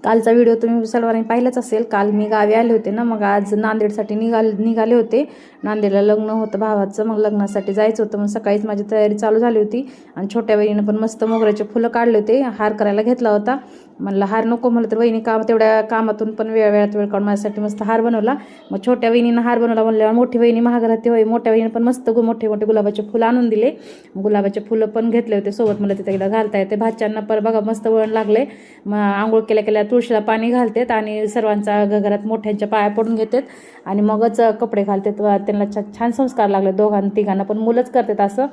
कालचा व्हिडिओ तुम्ही सर्वांनी पाहिलाच असेल। काल मी गावी आले होते ना, मग आज नांदेडसाठी निघाले होते। नांदेडला लग्न होतं भावाचं, मग लग्नासाठी जायचं होतं। मग सकाळीच माझी तयारी चालू झाली होती आणि छोट्या वहिनीनं पण मस्त मोगऱ्याचे फुलं काढले होते, हार करायला घेतला होता। म्हणलं हार नको, म्हणलं तर वहिनी तेवढ्या कामातून पण वेळात वेळ काढून माझ्यासाठी मस्त हार बनवला। मग छोट्या वहिनीनं हार बनवला म्हणल्यावर मोठी वहिनी महाग राहते होय, मोठ्या वहिनीनं पण मस्त मोठे मोठे गुलाबाचे फुलं आणून दिले। गुलाबाचे फुलं पण घेतले होते सोबत, मला तिथे घालता येते। भाच्यांना पर बघा मस्त वळण लागले, मग आंघोळ केल्या तुळशीला पाणी घालतात आणि सर्वांचा घरात मोठ्यांच्या पाया पडून घेतात आणि मगच कपडे घालतात। त्यांना छान संस्कार लागले, दोघांना तिघांना पण मुलंच करतात असं।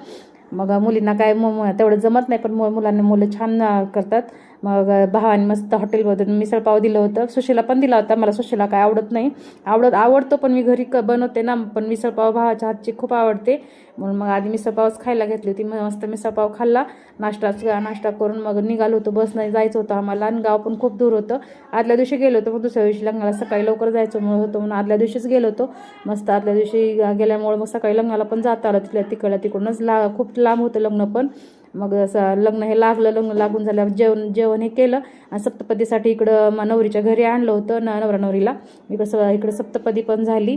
मग मुलींना काय तेवढं जमत नाही, पण मुलांना मुलं छान करतात। मग भावाने मस्त हॉटेलमधून मिसळपाव दिलं होतं, सुशीला पण दिला होता। मला सुशीला काय आवडत नाही, आवडतो पण मी घरी बनवते ना, पण मिसळपाव भावाच्या हातची खूप आवडते म्हणून मग आधी मिसळपावच खायला घेतली होती। मस्त मिसळपाव खाल्ला, नाश्ता करून मग निघालो होतो। बसने जायचं होतं आम्हाला आणि गाव पण खूप दूर होतं। आदल्या दिवशी गेलो होतो, मग दुसऱ्या दिवशी लग्नाला सकाळी लवकर जायचं होतं म्हणून आदल्या दिवशीच गेलो होतो। मस्त आदल्या दिवशी गेल्यामुळे मग सकाळी लग्नाला पण जाता आलं, तिकडूनच खूप लांब होतं लग्न पण। मग लग्न हे लग्न लागून झाल्यावर जेवण हे केलं आणि सप्तपदीसाठी इकडं नवरीच्या घरी आणलं होतं नवरा नवरीला। इकडं सप्तपदी पण झाली,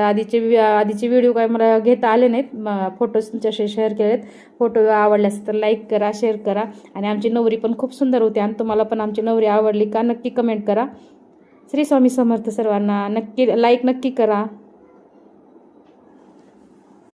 आधीचे व्हिडिओ काय मला घेता आले नाहीत, फोटोज तुमच्याशी शेअर केलेत। फोटो आवडल्यास तर लाईक करा, शेअर करा आणि आमची नवरी पण खूप सुंदर होती आणि तुम्हाला पण आमची नवरी आवडली का नक्की कमेंट करा। श्री स्वामी समर्थ सर्वांना, नक्की लाईक नक्की करा।